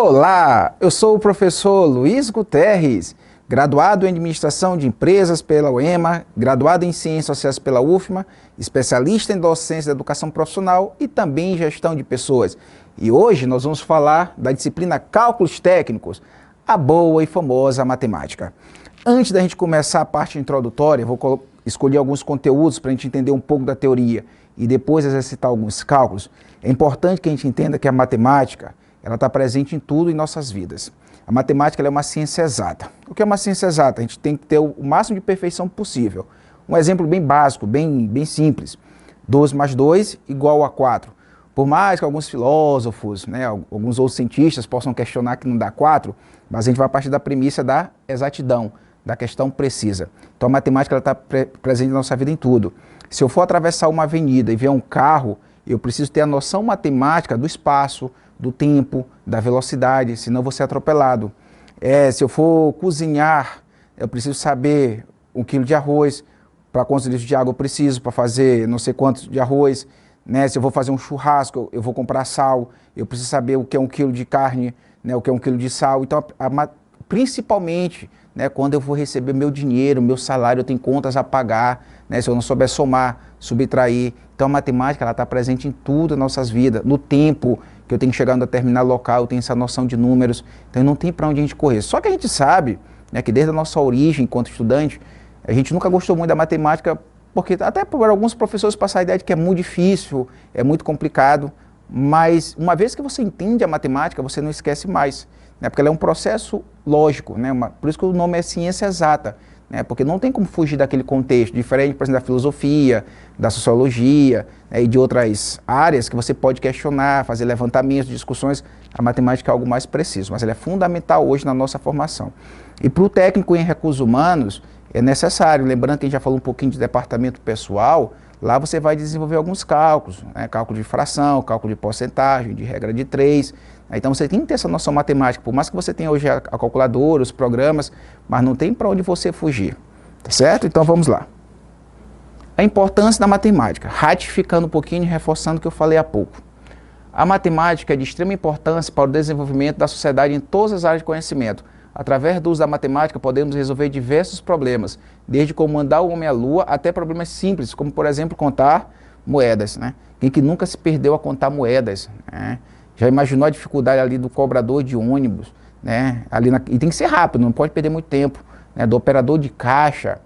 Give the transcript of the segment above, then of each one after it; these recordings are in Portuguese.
Olá, eu sou o professor Luiz Guterres, graduado em Administração de Empresas pela UEMA, graduado em Ciências Sociais pela UFMA, especialista em Docência da Educação Profissional e também em Gestão de Pessoas. E hoje nós vamos falar da disciplina Cálculos Técnicos, a boa e famosa matemática. Antes da gente começar a parte introdutória, eu vou escolher alguns conteúdos para a gente entender um pouco da teoria e depois exercitar alguns cálculos. É importante que a gente entenda que a matemática ela está presente em tudo em nossas vidas. A matemática ela é uma ciência exata. O que é uma ciência exata? A gente tem que ter o máximo de perfeição possível. Um exemplo bem básico, bem simples. 2 mais 2 igual a 4. Por mais que alguns filósofos, alguns outros cientistas possam questionar que não dá 4, mas a gente vai partir da premissa da exatidão, da questão precisa. Então a matemática está presente na nossa vida em tudo. Se eu for atravessar uma avenida e ver um carro, eu preciso ter a noção matemática do espaço, do tempo, da velocidade, senão eu vou ser atropelado. Se eu for cozinhar, eu preciso saber 1 quilo de arroz, para quantos litros de água eu preciso para fazer não sei quantos de arroz. Se eu vou fazer um churrasco, eu vou comprar sal, eu preciso saber o que é 1 quilo de carne, o que é 1 quilo de sal. Então, principalmente, quando eu vou receber meu dinheiro, meu salário, eu tenho contas a pagar, se eu não souber somar, subtrair. Então a matemática está presente em tudo nas nossas vidas, no tempo que eu tenho que chegar em um determinado local, eu tenho essa noção de números, então não tem para onde a gente correr. Só que a gente sabe que desde a nossa origem enquanto estudante, a gente nunca gostou muito da matemática, porque até por alguns professores passar a ideia de que é muito difícil, é muito complicado, mas uma vez que você entende a matemática, você não esquece mais, porque ela é um processo lógico, por isso que o nome é ciência exata, porque não tem como fugir daquele contexto, diferente, por exemplo, da filosofia, da sociologia e de outras áreas que você pode questionar, fazer levantamentos, discussões. A matemática é algo mais preciso, mas ela é fundamental hoje na nossa formação. E para o técnico em recursos humanos é necessário, lembrando que a gente já falou um pouquinho de departamento pessoal, lá você vai desenvolver alguns cálculos, cálculo de fração, cálculo de porcentagem, de regra de 3. Então você tem que ter essa noção matemática, por mais que você tenha hoje a calculadora, os programas, mas não tem para onde você fugir, tá certo? Então vamos lá. A importância da matemática, ratificando um pouquinho e reforçando o que eu falei há pouco. A matemática é de extrema importância para o desenvolvimento da sociedade em todas as áreas de conhecimento. Através do uso da matemática podemos resolver diversos problemas, desde como mandar o homem à lua até problemas simples, como por exemplo contar moedas. Quem que nunca se perdeu a contar moedas? Já imaginou a dificuldade ali do cobrador de ônibus, e tem que ser rápido, não pode perder muito tempo, do operador de caixa,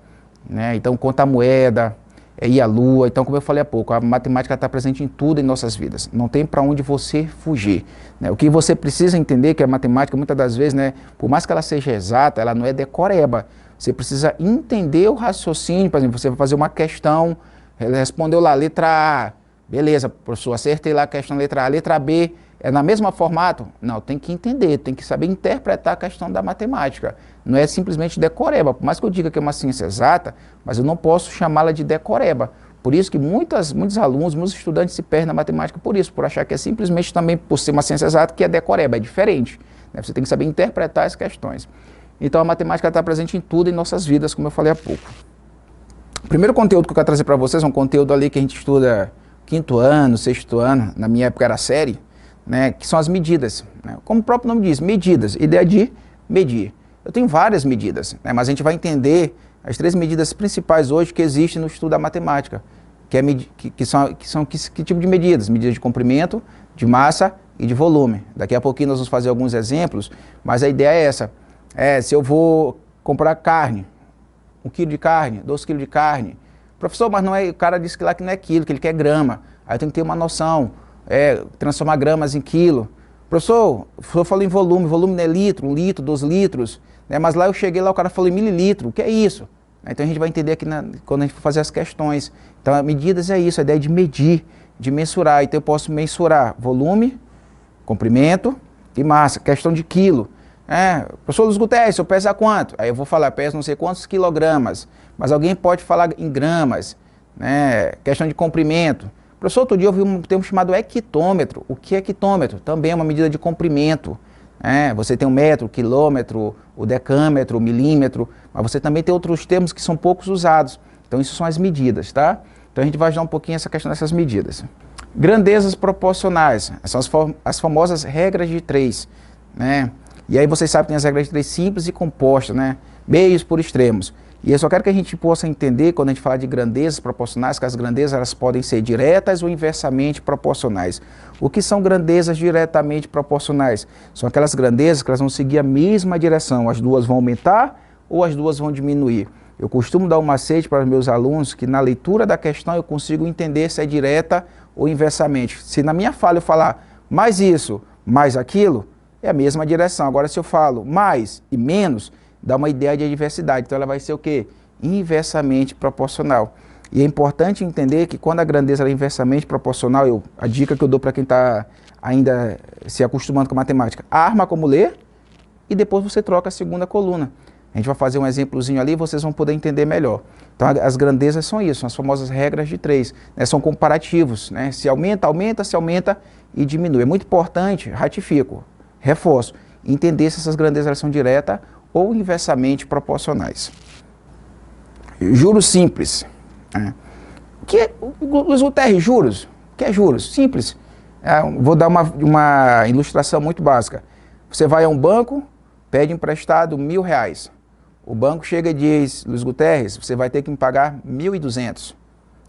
então contar moeda, ir à lua. Então, como eu falei há pouco, a matemática está presente em tudo em nossas vidas, não tem para onde você fugir. O que você precisa entender é que a matemática, muitas das vezes, por mais que ela seja exata, ela não é decoreba. Você precisa entender o raciocínio. Por exemplo, você vai fazer uma questão, ele respondeu lá, letra A, beleza, professor, acertei lá a questão letra A, letra B, é na mesma formato? Não, tem que entender, tem que saber interpretar a questão da matemática. Não é simplesmente decoreba, por mais que eu diga que é uma ciência exata, mas eu não posso chamá-la de decoreba. Por isso que muitos alunos, muitos estudantes se perdem na matemática por isso, por achar que é simplesmente também por ser uma ciência exata que é decoreba, é diferente. Você tem que saber interpretar as questões. Então a matemática está presente em tudo em nossas vidas, como eu falei há pouco. O primeiro conteúdo que eu quero trazer para vocês é um conteúdo ali que a gente estuda 5º ano, 6º ano, na minha época era série, que são as medidas. Como o próprio nome diz, medidas, ideia de medir. Eu tenho várias medidas, mas a gente vai entender as 3 medidas principais hoje que existem no estudo da matemática, que tipo de medidas? Medidas de comprimento, de massa e de volume. Daqui a pouquinho nós vamos fazer alguns exemplos, mas a ideia é essa. Se eu vou comprar carne, 1 quilo de carne, 2 quilos de carne, professor, mas não é, o cara disse que lá que não é quilo, que ele quer grama. Aí eu tenho que ter uma noção, transformar gramas em quilo. Professor, o senhor falou em volume não é litro, 1 litro, 2 litros, mas lá eu cheguei, lá o cara falou em mililitro, o que é isso? Então a gente vai entender aqui quando a gente for fazer as questões. Então medidas é isso, a ideia de medir, de mensurar. Então eu posso mensurar volume, comprimento e massa, questão de quilo. Professor Luiz Guterres, eu peso a quanto? Aí eu vou falar, peso não sei quantos quilogramas, mas alguém pode falar em gramas, questão de comprimento. Professor, outro dia eu vi um termo chamado hectômetro. O que é hectômetro? Também é uma medida de comprimento. Você tem o metro, o quilômetro, o decâmetro, o milímetro, mas você também tem outros termos que são poucos usados. Então isso são as medidas, tá? Então a gente vai ajudar um pouquinho essa questão dessas medidas. Grandezas proporcionais, são as famosas regras de 3. né? E aí vocês sabem que tem as regras de 3 simples e compostas, né? Meios por extremos. E eu só quero que a gente possa entender, quando a gente fala de grandezas proporcionais, que as grandezas elas podem ser diretas ou inversamente proporcionais. O que são grandezas diretamente proporcionais? São aquelas grandezas que elas vão seguir a mesma direção. As duas vão aumentar ou as duas vão diminuir. Eu costumo dar um macete para os meus alunos que na leitura da questão eu consigo entender se é direta ou inversamente. Se na minha fala eu falar mais isso, mais aquilo, é a mesma direção. Agora se eu falo mais e menos, dá uma ideia de adversidade. Então ela vai ser o quê? Inversamente proporcional. E é importante entender que quando a grandeza é inversamente proporcional, a dica que eu dou para quem está ainda se acostumando com a matemática, arma como ler e depois você troca a segunda coluna. A gente vai fazer um exemplozinho ali e vocês vão poder entender melhor. Então as grandezas são isso, são as famosas regras de 3, né? São comparativos, né? Se aumenta, aumenta, se aumenta e diminui. É muito importante, ratifico, reforço, entender se essas grandezas elas são diretas ou inversamente proporcionais. Juros simples. Né? Que é, Luiz Guterres, juros? O que é juros? Simples. Vou dar uma ilustração muito básica. Você vai a um banco, pede emprestado R$1.000. O banco chega e diz, Luiz Guterres, você vai ter que me pagar 1.200.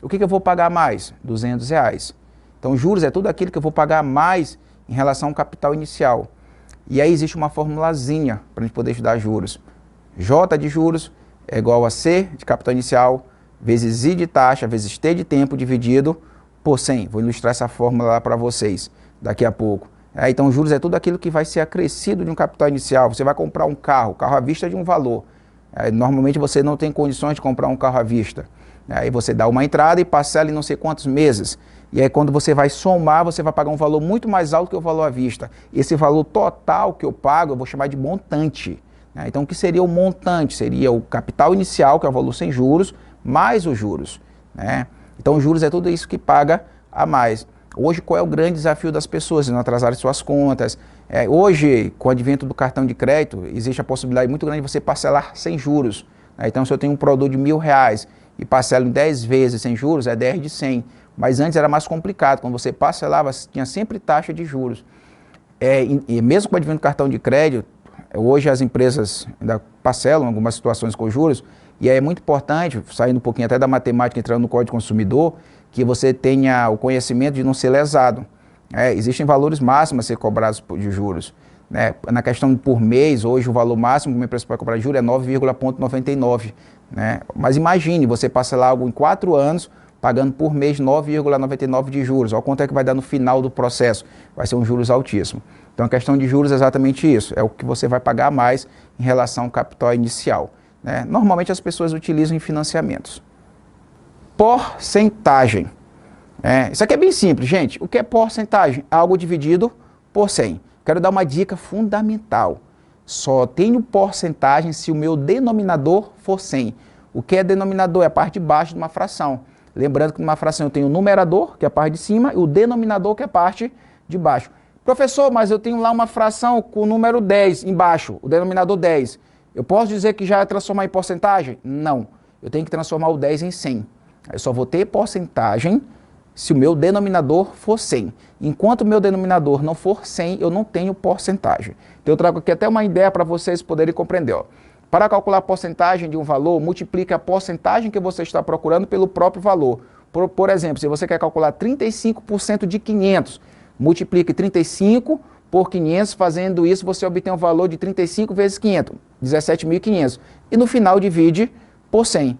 O que eu vou pagar mais? R$200. Então, juros é tudo aquilo que eu vou pagar mais em relação ao capital inicial. E aí existe uma formulazinha para a gente poder estudar juros. J de juros é igual a C de capital inicial, vezes I de taxa, vezes T de tempo, dividido por 100. Vou ilustrar essa fórmula lá para vocês daqui a pouco. Então, juros é tudo aquilo que vai ser acrescido de um capital inicial. Você vai comprar um carro à vista de um valor. Normalmente você não tem condições de comprar um carro à vista. Aí você dá uma entrada e parcela em não sei quantos meses. E aí quando você vai somar, você vai pagar um valor muito mais alto que o valor à vista. Esse valor total que eu pago, eu vou chamar de montante. Então o que seria o montante? Seria o capital inicial, que é o valor sem juros, mais os juros. Então os juros é tudo isso que paga a mais. Hoje, qual é o grande desafio das pessoas? Não atrasarem suas contas. Hoje, com o advento do cartão de crédito, existe a possibilidade muito grande de você parcelar sem juros. Então, se eu tenho um produto de R$1.000 e parcelo em 10 vezes sem juros, é 10 de 100. Mas antes era mais complicado. Quando você parcelava, tinha sempre taxa de juros. E mesmo com o advento do cartão de crédito, hoje as empresas ainda parcelam algumas situações com juros. E é muito importante, saindo um pouquinho até da matemática, entrando no Código do Consumidor, que você tenha o conhecimento de não ser lesado. Existem valores máximos a ser cobrados de juros. Na questão por mês, hoje o valor máximo que uma empresa pode cobrar de juros é 9,99. Mas imagine você parcelar algo em 4 anos, pagando por mês 9,99 de juros. Olha quanto é que vai dar no final do processo. Vai ser um juros altíssimo. Então a questão de juros é exatamente isso. É o que você vai pagar mais em relação ao capital inicial. Normalmente as pessoas utilizam em financiamentos. Porcentagem. Isso aqui é bem simples, gente. O que é porcentagem? Algo dividido por 100. Quero dar uma dica fundamental. Só tenho porcentagem se o meu denominador for 100. O que é denominador? É a parte de baixo de uma fração. Lembrando que numa fração eu tenho o numerador, que é a parte de cima, e o denominador, que é a parte de baixo. Professor, mas eu tenho lá uma fração com o número 10 embaixo, o denominador 10. Eu posso dizer que já é transformar em porcentagem? Não. Eu tenho que transformar o 10 em 100. Eu só vou ter porcentagem se o meu denominador for 100. Enquanto o meu denominador não for 100, eu não tenho porcentagem. Então eu trago aqui até uma ideia para vocês poderem compreender. Para calcular a porcentagem de um valor, multiplique a porcentagem que você está procurando pelo próprio valor. Por exemplo, se você quer calcular 35% de 500, multiplique 35 por 500, fazendo isso você obtém um valor de 35 vezes 500, 17.500. E no final divide por 100.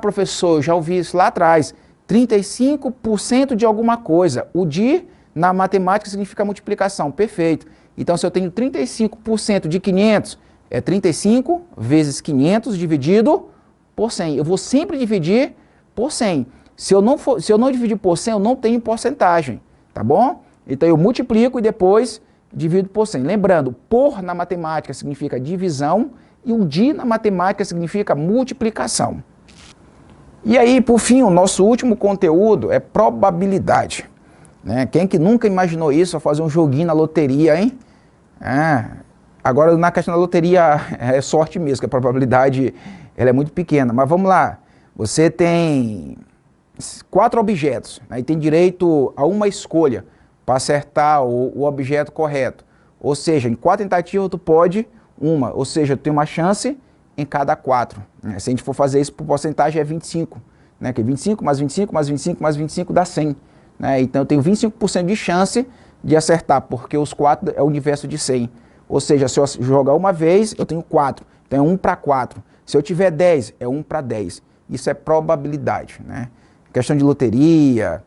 Professor, eu já ouvi isso lá atrás. 35% de alguma coisa. O de, na matemática, significa multiplicação. Perfeito. Então, se eu tenho 35% de 500, é 35 vezes 500 dividido por 100. Eu vou sempre dividir por 100. Se eu não dividir por 100, eu não tenho porcentagem. Tá bom? Então, eu multiplico e depois divido por 100. Lembrando, por na matemática significa divisão e o de na matemática significa multiplicação. E aí, por fim, o nosso último conteúdo é probabilidade. Quem que nunca imaginou isso, a fazer um joguinho na loteria, hein? Agora, na questão da loteria, é sorte mesmo, que a probabilidade ela é muito pequena. Mas vamos lá, você tem 4 objetos, e tem direito a uma escolha para acertar o objeto correto. Ou seja, em 4 tentativas tu pode uma, ou seja, tu tem uma chance em cada 4. Né? Se a gente for fazer isso por porcentagem é 25, né? Que 25 mais 25 mais 25 mais 25 dá 100. Né? Então eu tenho 25% de chance de acertar, porque os 4 é o universo de 100. Ou seja, se eu jogar uma vez, eu tenho 4. Então é 1 para 4. Se eu tiver 10, é 1 para 10. Isso é probabilidade. Né? Questão de loteria,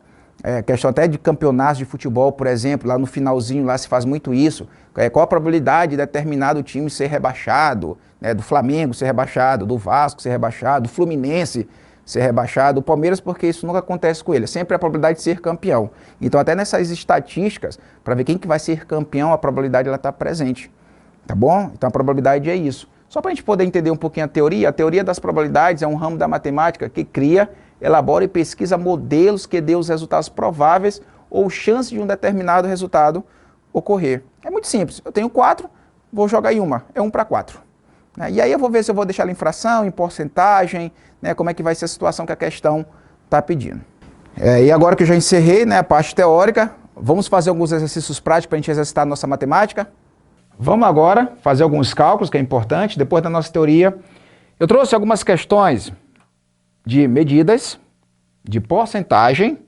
questão até de campeonatos de futebol, por exemplo, lá no finalzinho lá se faz muito isso. Qual a probabilidade de determinado time ser rebaixado, né? Do Flamengo ser rebaixado, do Vasco ser rebaixado, do Fluminense ser rebaixado, o Palmeiras, porque isso nunca acontece com ele, sempre a probabilidade de ser campeão. Então até nessas estatísticas, para ver quem que vai ser campeão, a probabilidade ela está presente, tá bom? Então a probabilidade é isso. Só para a gente poder entender um pouquinho a teoria das probabilidades é um ramo da matemática que cria, elabora e pesquisa modelos que dê os resultados prováveis ou chance de um determinado resultado ocorrer. É muito simples, eu tenho 4, vou jogar em uma, é 1 para 4. E aí eu vou ver se eu vou deixar ela em fração, em porcentagem, né, como é que vai ser a situação que a questão está pedindo. E agora que eu já encerrei, né, a parte teórica, vamos fazer alguns exercícios práticos para a gente exercitar a nossa matemática. Vamos agora fazer alguns cálculos, que é importante, depois da nossa teoria. Eu trouxe algumas questões de medidas, de porcentagem,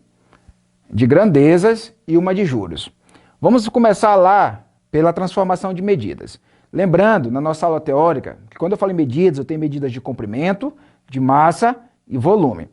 de grandezas e uma de juros. Vamos começar lá pela transformação de medidas. Lembrando, na nossa aula teórica, que quando eu falo em medidas, eu tenho medidas de comprimento, de massa e volume.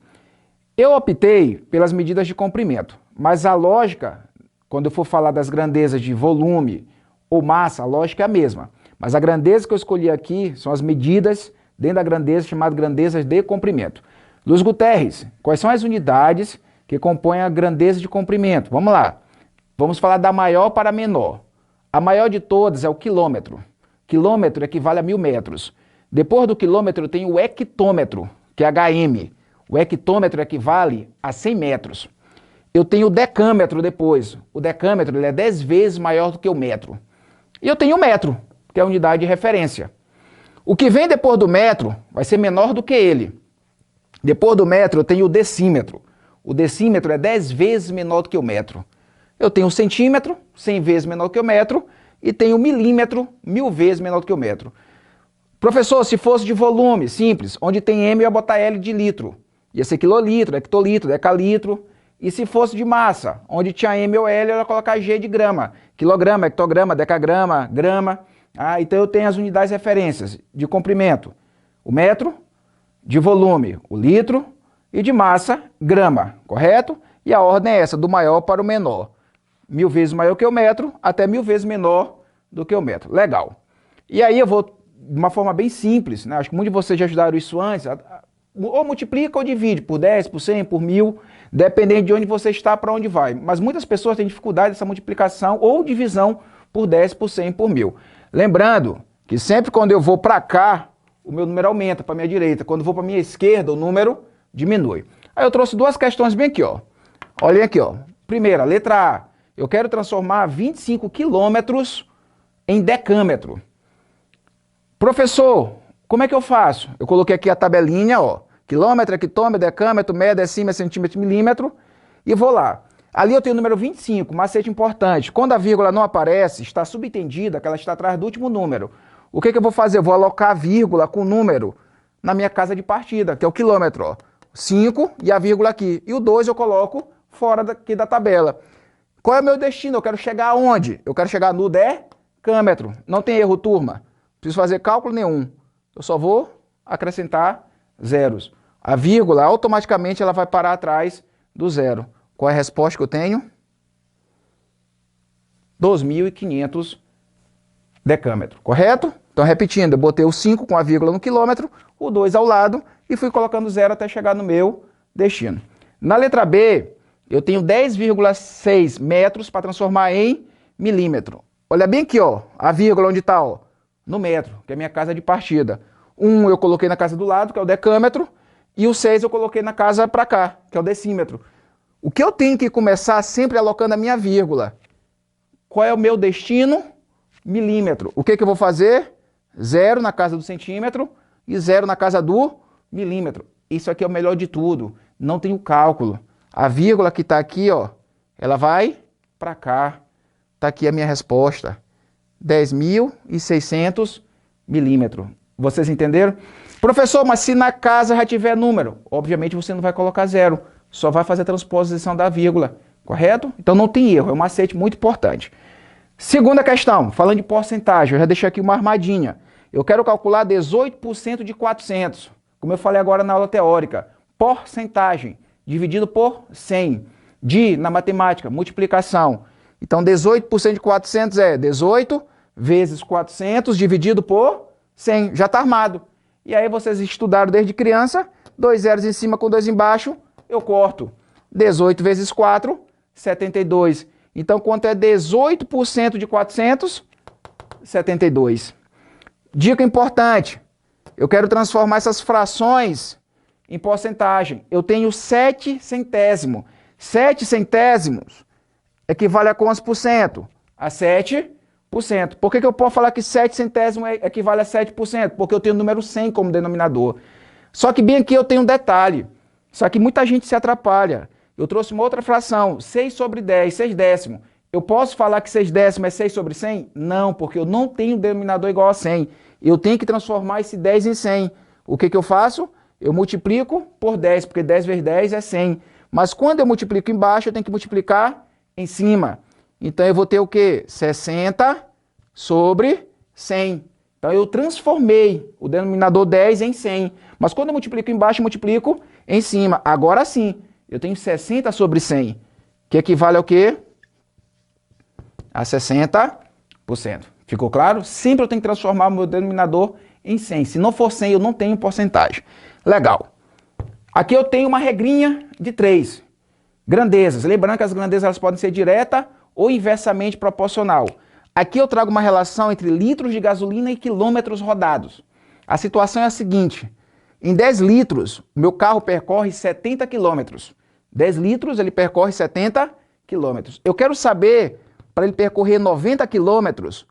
Eu optei pelas medidas de comprimento, mas a lógica, quando eu for falar das grandezas de volume ou massa, a lógica é a mesma. Mas a grandeza que eu escolhi aqui são as medidas dentro da grandeza chamada grandezas de comprimento. Luiz Guterres, quais são as unidades que compõem a grandeza de comprimento? Vamos lá. Vamos falar da maior para a menor. A maior de todas é o quilômetro. Quilômetro equivale a 1000 metros. Depois do quilômetro tem o hectômetro, que é HM. O hectômetro equivale a 100 metros. Eu tenho o decâmetro depois. O decâmetro ele é 10 vezes maior do que o metro. E eu tenho o metro, que é a unidade de referência. O que vem depois do metro vai ser menor do que ele. Depois do metro eu tenho o decímetro. O decímetro é 10 vezes menor do que o metro. Eu tenho o centímetro, 100 vezes menor do que o metro, e tenho o milímetro, 1000 vezes menor do que o metro. Professor, se fosse de volume, simples, onde tem M eu ia botar L de litro. Ia ser quilolitro, hectolitro, decalitro. E se fosse de massa, onde tinha M ou L, eu ia colocar G de grama. Quilograma, hectograma, decagrama, grama. Então eu tenho as unidades referências de comprimento, o metro, de volume, o litro, e de massa, grama, correto? E a ordem é essa, do maior para o menor. 1000 vezes maior que o metro, até 1000 vezes menor do que o metro. Legal. E aí eu vou, de uma forma bem simples, né? Acho que muitos de vocês já ajudaram isso antes, ou multiplica ou divide por 10, por 100, por 1000, dependendo de onde você está, para onde vai. Mas muitas pessoas têm dificuldade dessa multiplicação ou divisão por 10, por 100, por 1000. Lembrando que sempre quando eu vou para cá, o meu número aumenta para a minha direita. Quando eu vou para a minha esquerda, o número diminui. Aí eu trouxe duas questões bem aqui, ó. Olhem aqui, ó. Primeira, letra A. Eu quero transformar 25 quilômetros em decâmetro. Professor, como é que eu faço? Eu coloquei aqui a tabelinha, ó. Quilômetro, hectômetro, decâmetro, média, decímetro, centímetro, milímetro. E vou lá. Ali eu tenho o número 25, macete importante. Quando a vírgula não aparece, está subentendida que ela está atrás do último número. O que eu vou fazer? Eu vou alocar a vírgula com o número na minha casa de partida, que é o quilômetro, ó. 5 e a vírgula aqui. E o 2 eu coloco fora daqui da tabela. Qual é o meu destino? Eu quero chegar aonde? Eu quero chegar no decâmetro. Não tem erro, turma. Não preciso fazer cálculo nenhum. Eu só vou acrescentar zeros. A vírgula, automaticamente, ela vai parar atrás do zero. Qual é a resposta que eu tenho? 2.500 decâmetro, correto? Então, repetindo, eu botei o 5 com a vírgula no quilômetro, o 2 ao lado e fui colocando zero até chegar no meu destino. Na letra B, eu tenho 10,6 metros para transformar em milímetro. Olha bem aqui, ó, a vírgula onde está, ó, no metro, que é a minha casa de partida. 1 eu coloquei na casa do lado, que é o decâmetro, e o 6 eu coloquei na casa para cá, que é o decímetro. O que eu tenho que começar sempre alocando a minha vírgula? Qual é o meu destino? Milímetro. O que eu vou fazer? 0 na casa do centímetro e 0 na casa do milímetro. Isso aqui é o melhor de tudo. Não tem o cálculo. A vírgula que está aqui, ó, ela vai para cá. Está aqui a minha resposta. 10.600 milímetros. Vocês entenderam? Professor, mas se na casa já tiver número, obviamente você não vai colocar zero, só vai fazer a transposição da vírgula, correto? Então não tem erro, é um macete muito importante. Segunda questão, falando de porcentagem, eu já deixei aqui uma armadinha. Eu quero calcular 18% de 400, como eu falei agora na aula teórica. Porcentagem, dividido por 100. Na matemática, multiplicação. Então 18% de 400 é 18 vezes 400 dividido por 100. Já está armado. E aí vocês estudaram desde criança, 2 zeros em cima com 2 embaixo, eu corto. 18 vezes 4, 72. Então quanto é 18% de 400? 72. Dica importante, eu quero transformar essas frações em porcentagem. Eu tenho 7 centésimos. 7 centésimos equivale a quantos por cento? A 7%. Por que eu posso falar que 7 centésimos equivale a 7%? Porque eu tenho o número 100 como denominador. Só que bem aqui eu tenho um detalhe. Só que muita gente se atrapalha. Eu trouxe uma outra fração, 6 sobre 10, 6 décimos. Eu posso falar que 6 décimos é 6 sobre 100? Não, porque eu não tenho denominador igual a 100. Eu tenho que transformar esse 10 em 100. O que eu faço? Eu multiplico por 10, porque 10 vezes 10 é 100. Mas quando eu multiplico embaixo, eu tenho que multiplicar em cima. Então eu vou ter o quê? 60 sobre 100. Então eu transformei o denominador 10 em 100. Mas quando eu multiplico embaixo, eu multiplico em cima. Agora sim, eu tenho 60 sobre 100, que equivale ao quê? A 60%. Ficou claro? Sempre eu tenho que transformar o meu denominador em 100. Se não for 100, eu não tenho porcentagem. Legal. Aqui eu tenho uma regrinha de 3 grandezas. Lembrando que as grandezas elas podem ser direta ou inversamente proporcional. Aqui eu trago uma relação entre litros de gasolina e quilômetros rodados. A situação é a seguinte. Em 10 litros, o meu carro percorre 70 quilômetros. 10 litros ele percorre 70 quilômetros. Eu quero saber, para ele percorrer 90 quilômetros,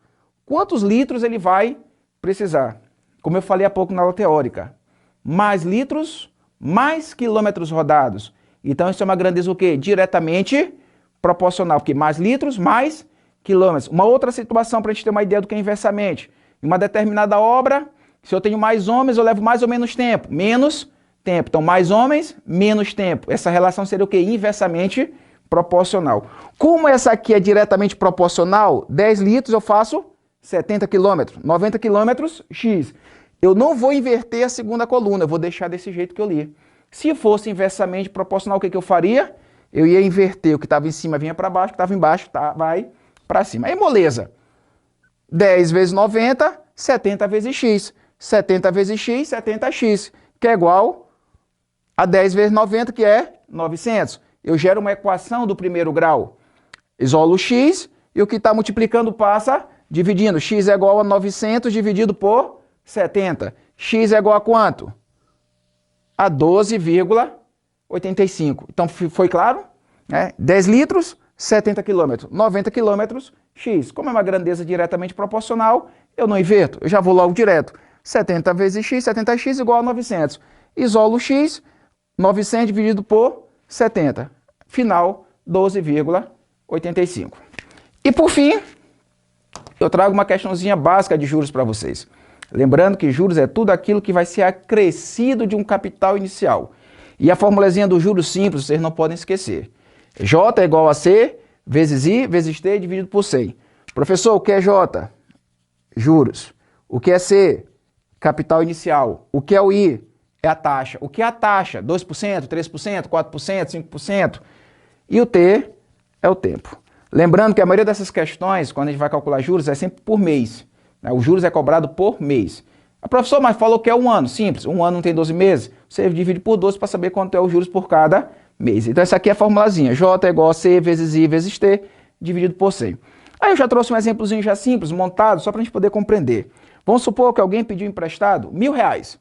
quantos litros ele vai precisar. Como eu falei há pouco na aula teórica. Mais litros, mais quilômetros rodados. Então isso é uma grandeza o quê? Diretamente proporcional, porque mais litros, mais quilômetros. Uma outra situação para a gente ter uma ideia do que é inversamente. Em uma determinada obra, se eu tenho mais homens, eu levo mais ou menos tempo? Menos tempo. Então mais homens, menos tempo. Essa relação seria o quê? Inversamente proporcional. Como essa aqui é diretamente proporcional, 10 litros eu faço 70 quilômetros. 90 quilômetros, X. Eu não vou inverter a segunda coluna, eu vou deixar desse jeito que eu li. Se fosse inversamente proporcional, o que eu faria? Eu ia inverter, o que estava em cima vinha para baixo, o que estava embaixo vai para cima. Aí moleza. 10 vezes 90, 70 vezes x. 70 vezes x, 70x, que é igual a 10 vezes 90, que é 900. Eu gero uma equação do primeiro grau. Isolo x e o que está multiplicando passa dividindo. X é igual a 900 dividido por 70. X é igual a quanto? A 12,85. Então, foi claro? 10 litros, 70 quilômetros. 90 quilômetros, x. Como é uma grandeza diretamente proporcional, eu não inverto. Eu já vou logo direto. 70 vezes x, 70x igual a 900. Isolo x, 900 dividido por 70. Final, 12,85. E por fim, eu trago uma questãozinha básica de juros para vocês. Lembrando que juros é tudo aquilo que vai ser acrescido de um capital inicial. E a formulazinha do juros simples, vocês não podem esquecer. J é igual a C vezes I vezes T dividido por 100. Professor, o que é J? Juros. O que é C? Capital inicial. O que é o I? É a taxa. O que é a taxa? 2%, 3%, 4%, 5%. E o T é o tempo. Lembrando que a maioria dessas questões, quando a gente vai calcular juros, é sempre por mês. O juros é cobrado por mês. A professora, mas falou que é um ano. Simples, um ano não tem 12 meses. Você divide por 12 para saber quanto é os juros por cada mês. Então essa aqui é a formulazinha. J é igual a C vezes I vezes T dividido por 100. Aí eu já trouxe um exemplozinho já simples, montado, só para a gente poder compreender. Vamos supor que alguém pediu emprestado R$1.000.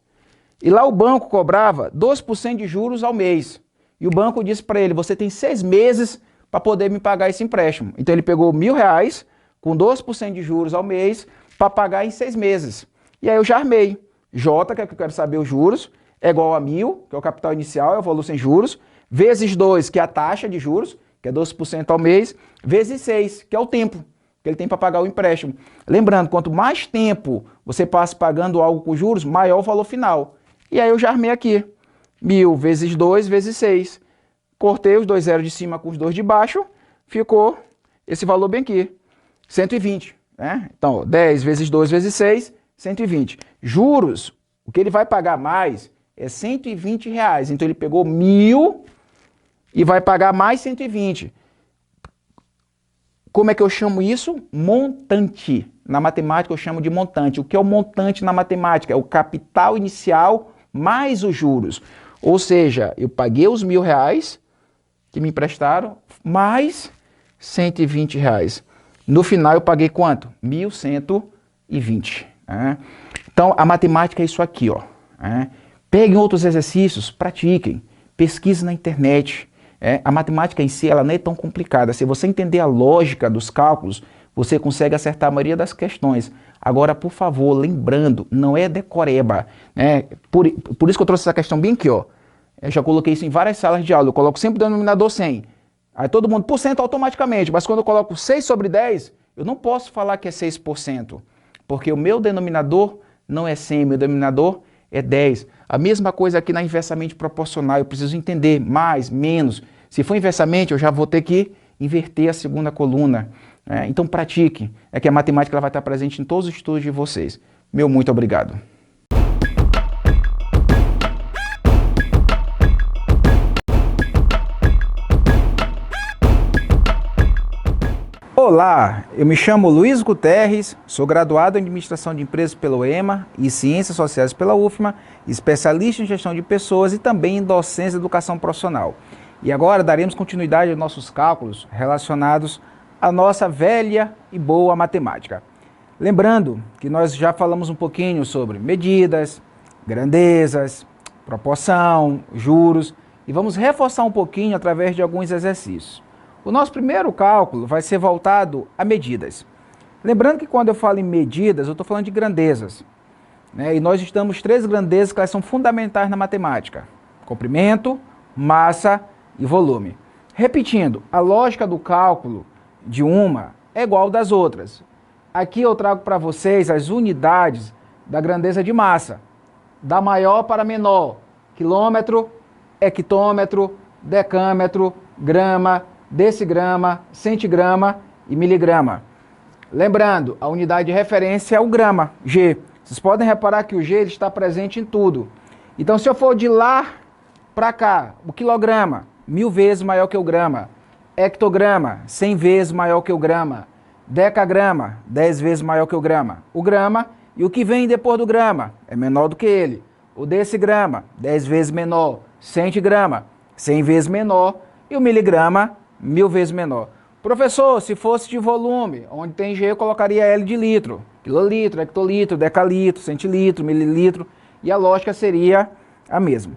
E lá o banco cobrava 2% de juros ao mês. E o banco disse para ele, você tem 6 meses para poder me pagar esse empréstimo. Então ele pegou R$1.000 com 2% de juros ao mês para pagar em 6 meses. E aí eu já armei. J, que é o que eu quero saber os juros, é igual a 1.000, que é o capital inicial, é o valor sem juros, vezes 2, que é a taxa de juros, que é 12% ao mês, vezes 6, que é o tempo. que ele tem para pagar o empréstimo. Lembrando, quanto mais tempo você passa pagando algo com juros, maior o valor final. E aí eu já armei aqui, 1.000 vezes 2 vezes 6. Cortei os dois zeros de cima com os dois de baixo, ficou esse valor bem aqui, 120. Né? Então, 10 vezes 2 vezes 6, 120. Juros, o que ele vai pagar mais é R$120. Então ele pegou 1.000 e vai pagar mais 120. Como é que eu chamo isso? Montante. Na matemática eu chamo de montante. O que é o montante na matemática? É o capital inicial mais os juros. Ou seja, eu paguei os R$1.000 que me emprestaram, mais R$120. No final eu paguei quanto? 1.120. Né? Então a matemática é isso aqui, ó. Né? Peguem outros exercícios, pratiquem, pesquisem na internet. A matemática em si ela não é tão complicada. Se você entender a lógica dos cálculos, você consegue acertar a maioria das questões. Agora, por favor, lembrando, não é decoreba. Né? Por isso que eu trouxe essa questão bem aqui, ó. Eu já coloquei isso em várias salas de aula. Eu coloco sempre o denominador 100. Aí todo mundo, por cento automaticamente. Mas quando eu coloco 6 sobre 10, eu não posso falar que é 6%. Porque o meu denominador não é 100, meu denominador é 10. A mesma coisa aqui na inversamente proporcional. Eu preciso entender mais, menos. Se for inversamente, eu já vou ter que inverter a segunda coluna. Então pratique. É que a matemática ela vai estar presente em todos os estudos de vocês. Meu muito obrigado. Olá, eu me chamo Luiz Guterres, sou graduado em Administração de Empresas pela EMA e Ciências Sociais pela UFMA, especialista em Gestão de Pessoas e também em Docência e Educação Profissional. E agora daremos continuidade aos nossos cálculos relacionados à nossa velha e boa matemática. Lembrando que nós já falamos um pouquinho sobre medidas, grandezas, proporção, juros e vamos reforçar um pouquinho através de alguns exercícios. O nosso primeiro cálculo vai ser voltado a medidas. Lembrando que quando eu falo em medidas, eu estou falando de grandezas. Né? E nós estamos 3 grandezas que elas são fundamentais na matemática. Comprimento, massa e volume. Repetindo, a lógica do cálculo de uma é igual ao das outras. Aqui eu trago para vocês as unidades da grandeza de massa. Da maior para menor. Quilômetro, hectômetro, decâmetro, grama, decigrama, centigrama e miligrama. Lembrando, a unidade de referência é o grama, G. Vocês podem reparar que o G ele está presente em tudo. Então, se eu for de lá para cá, o quilograma, 1000 vezes maior que o grama. Hectograma, 100 vezes maior que o grama. Decagrama, 10 vezes maior que o grama. O grama e o que vem depois do grama é menor do que ele. O decigrama, 10 vezes menor. Centigrama, 100 vezes menor. E o miligrama, 1000 vezes menor. Professor, se fosse de volume, onde tem G eu colocaria L de litro. Quilolitro, hectolitro, decalitro, centilitro, mililitro. E a lógica seria a mesma.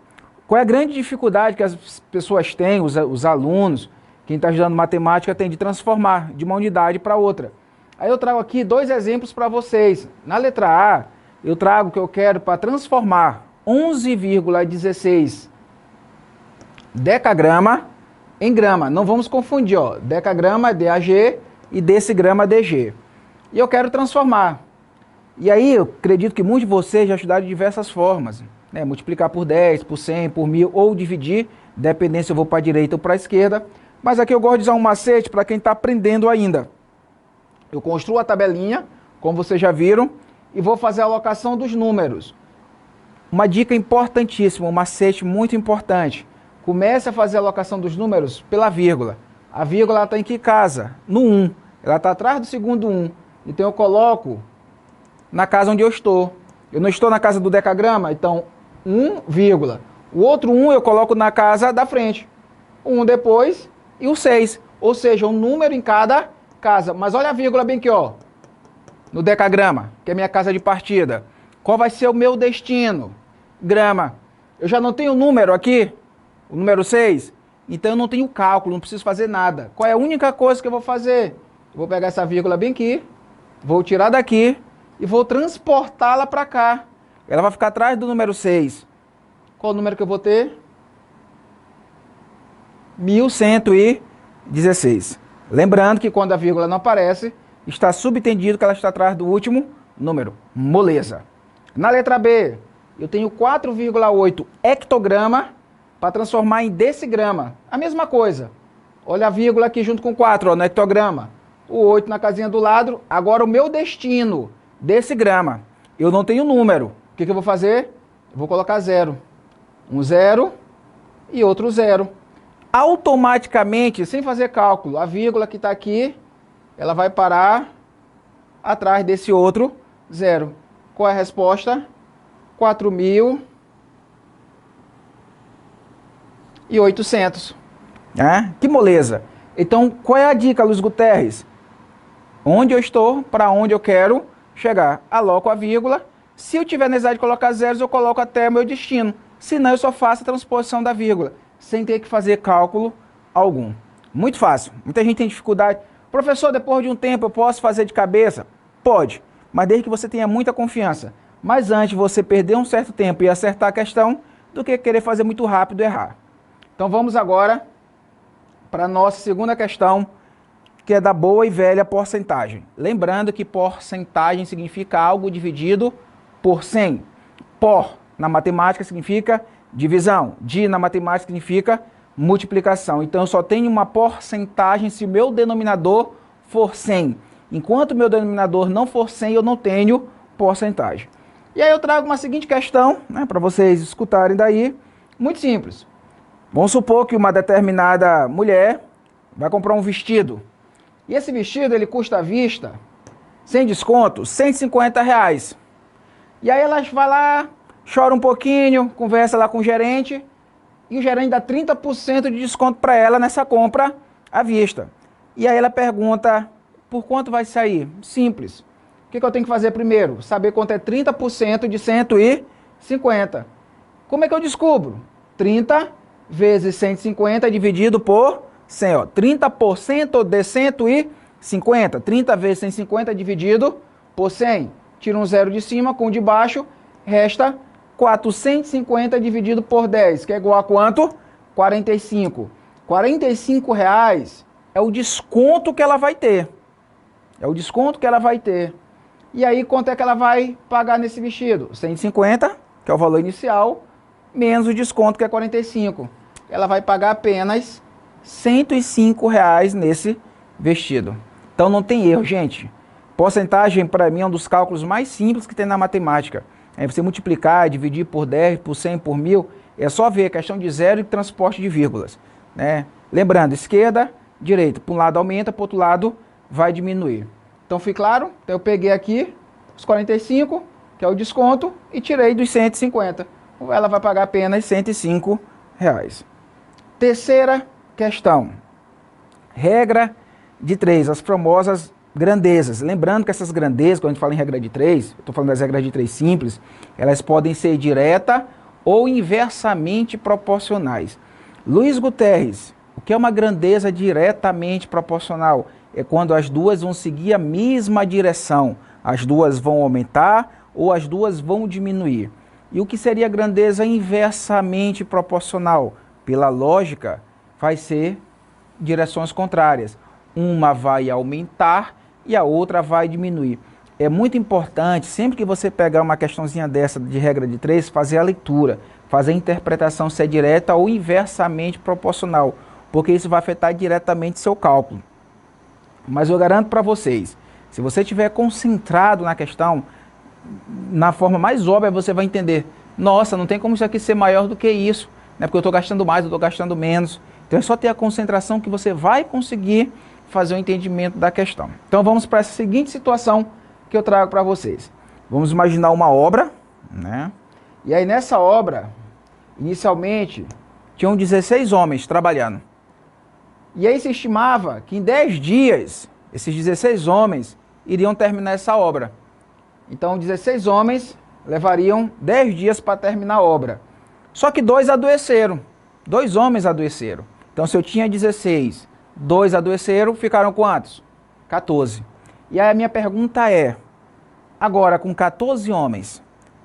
Qual é a grande dificuldade que as pessoas têm, os alunos, quem está estudando matemática, tem de transformar de uma unidade para outra? Aí eu trago aqui 2 exemplos para vocês. Na letra A, eu trago o que eu quero para transformar 11,16 decagrama em grama. Não vamos confundir, ó. Decagrama é DAG e decigrama DG. E eu quero transformar. E aí eu acredito que muitos de vocês já estudaram de diversas formas. Né? Multiplicar por 10, por 100, por 1000 ou dividir, dependendo se eu vou para a direita ou para a esquerda. Mas aqui eu gosto de usar um macete para quem está aprendendo ainda. Eu construo a tabelinha, como vocês já viram, e vou fazer a alocação dos números. Uma dica importantíssima, um macete muito importante. Comece a fazer a alocação dos números pela vírgula. A vírgula está em que casa? No 1. Ela está atrás do segundo 1. Então eu coloco na casa onde eu estou. Eu não estou na casa do decagrama, então 1, vírgula. O outro 1 eu coloco na casa da frente. 1 depois e o 6. Ou seja, um número em cada casa. Mas olha a vírgula bem aqui, ó. No decagrama, que é a minha casa de partida. Qual vai ser o meu destino? Grama. Eu já não tenho número aqui? O número 6, então eu não tenho cálculo, não preciso fazer nada. Qual é a única coisa que eu vou fazer? Eu vou pegar essa vírgula bem aqui, vou tirar daqui e vou transportá-la para cá. Ela vai ficar atrás do número 6. Qual o número que eu vou ter? 1116. Lembrando que quando a vírgula não aparece, está subentendido que ela está atrás do último número. Moleza. Na letra B, eu tenho 4,8 hectograma para transformar em decigrama. A mesma coisa. Olha a vírgula aqui junto com 4, ó, no hectograma. O 8 na casinha do lado. Agora o meu destino, decigrama. Eu não tenho número. O que eu vou fazer? Eu vou colocar 0. Um 0 e outro 0. Automaticamente, sem fazer cálculo, a vírgula que está aqui, ela vai parar atrás desse outro 0. Qual é a resposta? 4.800. Que moleza. Então, qual é a dica, Luiz Guterres? Onde eu estou, para onde eu quero chegar. Aloco a vírgula. Se eu tiver necessidade de colocar zeros, eu coloco até o meu destino. Senão, eu só faço a transposição da vírgula, sem ter que fazer cálculo algum. Muito fácil. Muita gente tem dificuldade. Professor, depois de um tempo, eu posso fazer de cabeça? Pode, mas desde que você tenha muita confiança. Mas antes você perder um certo tempo e acertar a questão, do que querer fazer muito rápido e errar. Então vamos agora para a nossa segunda questão, que é da boa e velha porcentagem. Lembrando que porcentagem significa algo dividido por 100. Por, na matemática, significa divisão. Di, na matemática, significa multiplicação. Então, eu só tenho uma porcentagem se o meu denominador for 100. Enquanto o meu denominador não for 100, eu não tenho porcentagem. E aí eu trago uma seguinte questão, né, para vocês escutarem daí. Muito simples. Vamos supor que uma determinada mulher vai comprar um vestido. E esse vestido, ele custa à vista, sem desconto, R$150. E aí ela vai lá, chora um pouquinho, conversa lá com o gerente, e o gerente dá 30% de desconto para ela nessa compra à vista. E aí ela pergunta, por quanto vai sair? Simples. O que eu tenho que fazer primeiro? Saber quanto é 30% de 150. Como é que eu descubro? 30 vezes 150 dividido por 100. Ó. 30% de 150. 30 vezes 150 dividido por 100. Tira um zero de cima com o de baixo, resta 450 dividido por 10, que é igual a quanto? 45. R$45 é o desconto que ela vai ter. É o desconto que ela vai ter. E aí, quanto é que ela vai pagar nesse vestido? 150, que é o valor inicial, menos o desconto, que é 45. Ela vai pagar apenas R$105 nesse vestido. Então, não tem erro, gente. Porcentagem, para mim, é um dos cálculos mais simples que tem na matemática. É você multiplicar, dividir por 10, por 100, por 1000. É só ver a questão de zero e transporte de vírgulas. Né? Lembrando, esquerda, direita. Para um lado aumenta, para o outro lado vai diminuir. Então, foi claro? Então, eu peguei aqui os 45, que é o desconto, e tirei dos 150. Ela vai pagar apenas R$105. Terceira questão. Regra de 3, as famosas grandezas. Lembrando que essas grandezas, quando a gente fala em regra de 3, eu estou falando das regras de 3 simples, elas podem ser direta ou inversamente proporcionais. Luiz Guterres, o que é uma grandeza diretamente proporcional? É quando as duas vão seguir a mesma direção. As duas vão aumentar ou as duas vão diminuir. E o que seria grandeza inversamente proporcional? Pela lógica, vai ser direções contrárias. Uma vai aumentar e a outra vai diminuir. É muito importante, sempre que você pegar uma questãozinha dessa de regra de 3, fazer a leitura, fazer a interpretação se é direta ou inversamente proporcional, porque isso vai afetar diretamente seu cálculo. Mas eu garanto para vocês, se você estiver concentrado na questão, na forma mais óbvia você vai entender, nossa, não tem como isso aqui ser maior do que isso, né? Porque eu estou gastando mais, eu estou gastando menos. Então é só ter a concentração que você vai conseguir fazer o entendimento da questão. Então vamos para essa seguinte situação que eu trago para vocês. Vamos imaginar uma obra, né? E aí nessa obra, inicialmente, tinham 16 homens trabalhando. E aí se estimava que em 10 dias, esses 16 homens iriam terminar essa obra. Então 16 homens levariam 10 dias para terminar a obra. Só que 2 adoeceram. 2 homens adoeceram. Então se eu tinha 16, 2 adoeceram, ficaram quantos? 14. E aí a minha pergunta é, agora com 14 homens,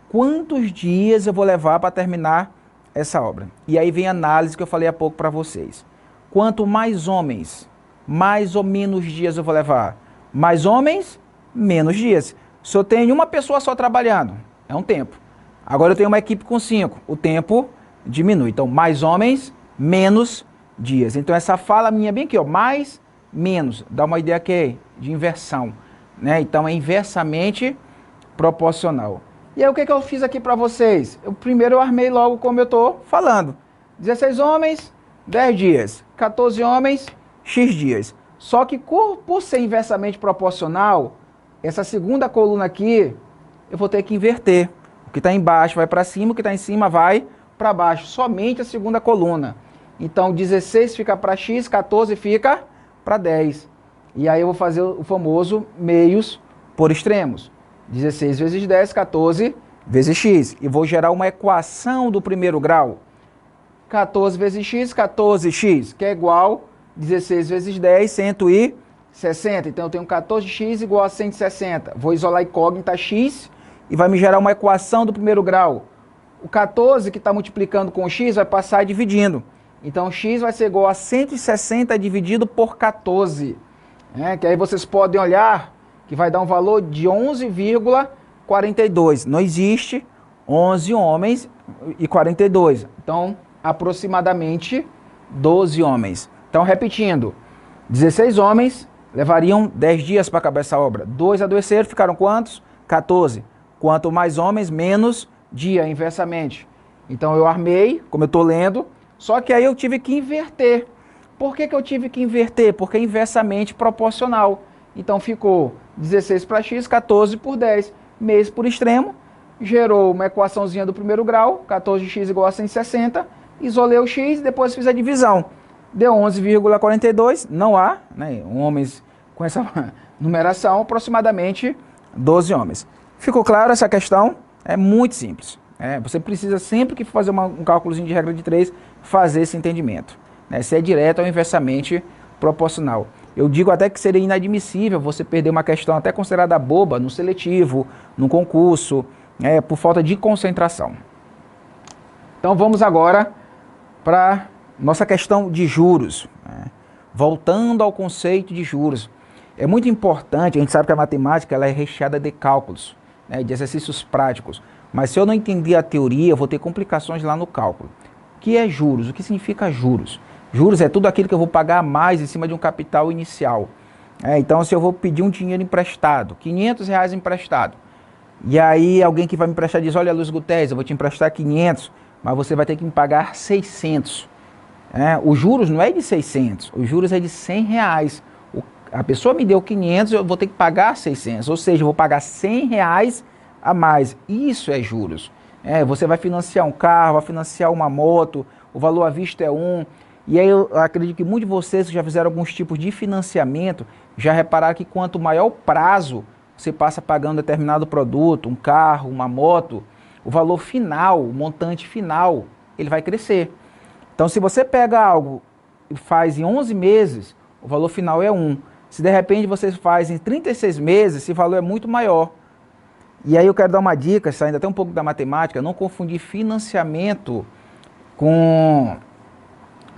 quantos dias eu vou levar para terminar essa obra? E aí vem a análise que eu falei há pouco para vocês. Quanto mais homens, mais ou menos dias eu vou levar? mais homens, menos dias. Se eu tenho uma pessoa só trabalhando, é um tempo. Agora eu tenho uma equipe com 5, o tempo diminui. Então, mais homens, menos dias. Então, essa fala minha bem aqui, ó, mais, menos, dá uma ideia aqui de inversão, né? Então, é inversamente proporcional. E aí, o que eu fiz aqui para vocês? Primeiro eu armei logo como eu estou falando. 16 homens, 10 dias. 14 homens, X dias. Só que por ser inversamente proporcional, essa segunda coluna aqui, eu vou ter que inverter. O que está embaixo vai para cima, o que está em cima vai para baixo. Somente a segunda coluna. Então, 16 fica para X, 14 fica para 10. E aí eu vou fazer o famoso meios por extremos. 16 vezes 10, 14 vezes X. E vou gerar uma equação do primeiro grau. 14 vezes X, 14x, que é igual 16 vezes 10, 160. Então eu tenho 14x igual a 160. Vou isolar a incógnita x e vai me gerar uma equação do primeiro grau. O 14 que está multiplicando com x vai passar dividindo. Então x vai ser igual a 160 dividido por 14. Que aí vocês podem olhar que vai dar um valor de 11,42. Não existe 11 homens e 42. Então, aproximadamente 12 homens. Então, repetindo, 16 homens levariam 10 dias para acabar essa obra. 2 adoeceram, ficaram quantos? 14. Quanto mais homens, menos dia, inversamente. Então, eu armei, como eu estou lendo, só que aí eu tive que inverter. Por que eu tive que inverter? Porque é inversamente proporcional. Então, ficou 16 para x, 14 por 10. Meios por extremo, gerou uma equaçãozinha do primeiro grau, 14x igual a 160, isolei o x, depois fiz a divisão. Deu 11,42, não há, né, homens com essa numeração, aproximadamente 12 homens. Ficou claro essa questão? É muito simples. Você precisa sempre que fazer um cálculozinho de regra de 3, fazer esse entendimento. Se é direto ou inversamente proporcional. Eu digo até que seria inadmissível você perder uma questão até considerada boba no seletivo, no concurso, por falta de concentração. Então vamos agora para nossa questão de juros. Voltando ao conceito de juros. É muito importante, a gente sabe que a matemática ela é recheada de cálculos, de exercícios práticos. Mas se eu não entender a teoria, eu vou ter complicações lá no cálculo. O que é juros? O que significa juros? Juros é tudo aquilo que eu vou pagar a mais em cima de um capital inicial. Então, se eu vou pedir um dinheiro emprestado, R$500 emprestado, e aí alguém que vai me emprestar diz, olha, Luiz Guterres, eu vou te emprestar 500, mas você vai ter que me pagar 600. Os juros não é de 600, os juros é de R$100. A pessoa me deu 500, eu vou ter que pagar 600, ou seja, eu vou pagar R$100 a mais. Isso é juros. Você vai financiar um carro, vai financiar uma moto, o valor à vista é 1. E aí eu acredito que muitos de vocês que já fizeram alguns tipos de financiamento, já repararam que quanto maior o prazo você passa pagando determinado produto, um carro, uma moto, o valor final, o montante final, ele vai crescer. Então se você pega algo e faz em 11 meses, o valor final é 1. Se de repente você faz em 36 meses, esse valor é muito maior. E aí eu quero dar uma dica, saindo até um pouco da matemática, não confundir financiamento com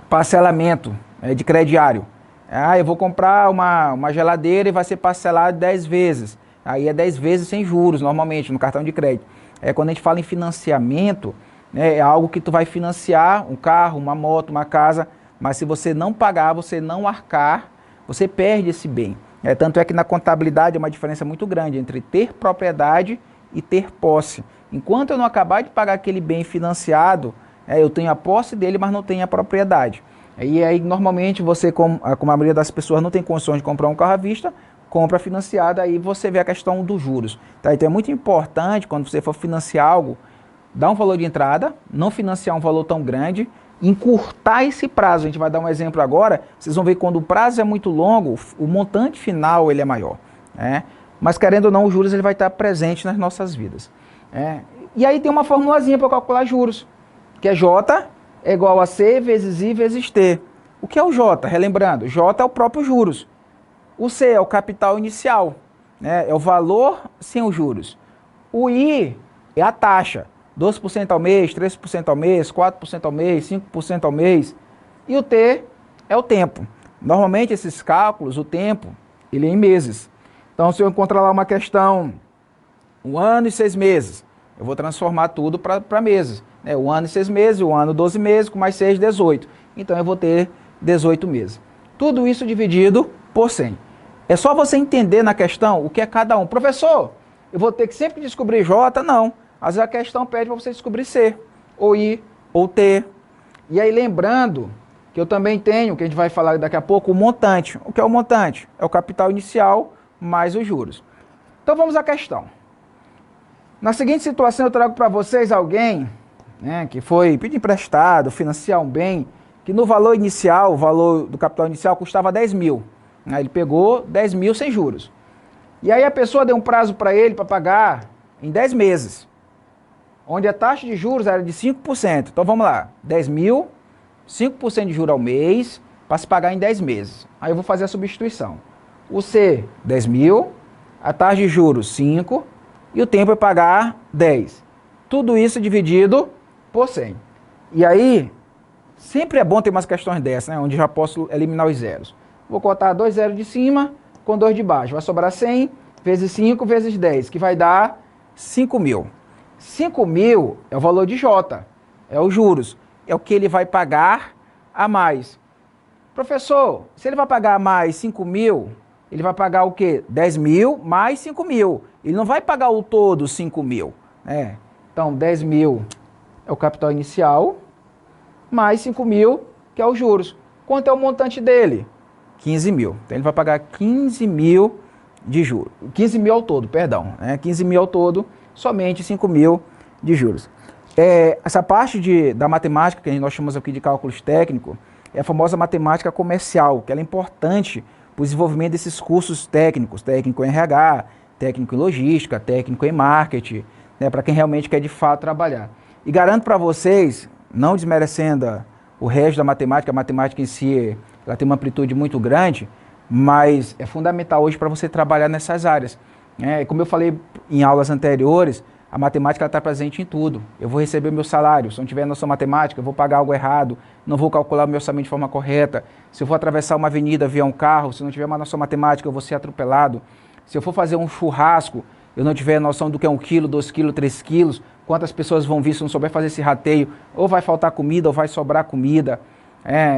parcelamento de crediário. Eu vou comprar uma geladeira e vai ser parcelado 10 vezes. Aí é 10 vezes sem juros, normalmente, no cartão de crédito. Quando a gente fala em financiamento, é algo que tu vai financiar, um carro, uma moto, uma casa, mas se você não pagar, você não arcar, você perde esse bem. Tanto é que na contabilidade é uma diferença muito grande entre ter propriedade e ter posse. Enquanto eu não acabar de pagar aquele bem financiado, eu tenho a posse dele, mas não tenho a propriedade. E aí, normalmente, você, como a maioria das pessoas não tem condições de comprar um carro à vista, compra financiado, aí você vê a questão dos juros. Então é muito importante, quando você for financiar algo, dar um valor de entrada, não financiar um valor tão grande, encurtar esse prazo. A gente vai dar um exemplo agora, vocês vão ver que quando o prazo é muito longo, o montante final ele é maior. Mas querendo ou não, os juros ele vai estar presente nas nossas vidas. E aí tem uma formulazinha para calcular juros, que é J é igual a C vezes I vezes T. O que é o J? Relembrando, J é o próprio juros. O C é o capital inicial, é o valor sem os juros. O I é a taxa, 12% ao mês, 3% ao mês, 4% ao mês, 5% ao mês. E o T é o tempo. Normalmente esses cálculos, o tempo, ele é em meses. Então, se eu encontrar lá uma questão, 1 ano e 6 meses, eu vou transformar tudo para meses. 1 ano e 6 meses, 1 ano e 12 meses, com mais 6, 18. Então, eu vou ter 18 meses. Tudo isso dividido por 100. É só você entender na questão o que é cada um. Professor, eu vou ter que sempre descobrir J? Não. Às vezes a questão pede para você descobrir C, ou I, ou T. E aí lembrando que eu também tenho, que a gente vai falar daqui a pouco, o montante. O que é o montante? É o capital inicial mais os juros. Então vamos à questão. Na seguinte situação eu trago para vocês alguém, né, que foi pedir emprestado, financiar um bem, que no valor inicial, o valor do capital inicial custava 10 mil. Aí ele pegou 10 mil sem juros. E aí a pessoa deu um prazo para ele para pagar em 10 meses, onde a taxa de juros era de 5%. Então vamos lá, 10 mil, 5% de juros ao mês, para se pagar em 10 meses. Aí eu vou fazer a substituição. O C, 10 mil, a taxa de juros 5, e o tempo é pagar 10. Tudo isso dividido por 100. E aí, sempre é bom ter umas questões dessas, né, onde já posso eliminar os zeros. Vou cortar 2 zeros de cima com 2 de baixo. Vai sobrar 100 vezes 5 vezes 10, que vai dar 5 mil. 5 mil é o valor de J, é os juros. É o que ele vai pagar a mais. Professor, se ele vai pagar mais 5 mil, ele vai pagar o quê? 10 mil mais 5 mil. Ele não vai pagar o todo 5 mil. Então, 10 mil é o capital inicial, mais 5 mil, que é os juros. Quanto é o montante dele? 15 mil. Então, ele vai pagar 15 mil de juros. 15 mil ao todo, perdão. 15 mil ao todo, somente 5 mil de juros. Essa parte da matemática, que nós chamamos aqui de cálculos técnicos, é a famosa matemática comercial, que ela é importante para o desenvolvimento desses cursos técnicos, técnico em RH, técnico em logística, técnico em marketing, né, para quem realmente quer de fato trabalhar. E garanto para vocês, não desmerecendo o resto da matemática, a matemática em si ela tem uma amplitude muito grande, mas é fundamental hoje para você trabalhar nessas áreas. Como eu falei em aulas anteriores, a matemática está presente em tudo. Eu vou receber o meu salário, se eu não tiver noção matemática, eu vou pagar algo errado, não vou calcular o meu orçamento de forma correta. Se eu for atravessar uma avenida via um carro, se eu não tiver uma noção matemática, eu vou ser atropelado. Se eu for fazer um churrasco, eu não tiver noção do que é 1 quilo, 2 quilos, 3 quilos, quantas pessoas vão vir se eu não souber fazer esse rateio, ou vai faltar comida, ou vai sobrar comida.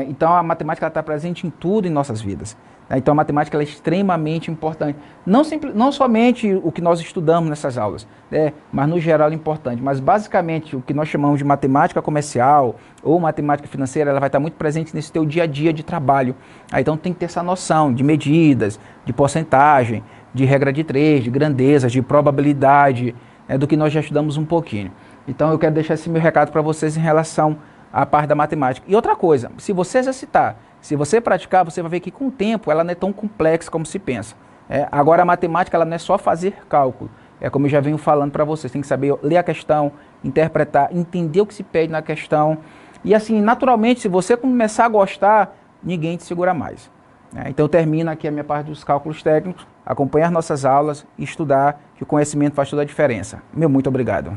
Então a matemática está presente em tudo em nossas vidas. Então a matemática ela é extremamente importante. Não somente o que nós estudamos nessas aulas, mas no geral é importante. Mas basicamente o que nós chamamos de matemática comercial ou matemática financeira, ela vai estar muito presente nesse teu dia a dia de trabalho. Então tem que ter essa noção de medidas, de porcentagem, de regra de 3, de grandezas, de probabilidade, do que nós já estudamos um pouquinho. Então eu quero deixar esse meu recado para vocês em relação à parte da matemática. E outra coisa, se você exercitar, se você praticar, você vai ver que com o tempo ela não é tão complexa como se pensa. Agora a matemática ela não é só fazer cálculo, como eu já venho falando para vocês, tem que saber ler a questão, interpretar, entender o que se pede na questão. E assim, naturalmente, se você começar a gostar, ninguém te segura mais. Então eu termino aqui a minha parte dos cálculos técnicos, acompanhar nossas aulas e estudar, que o conhecimento faz toda a diferença. Meu muito obrigado.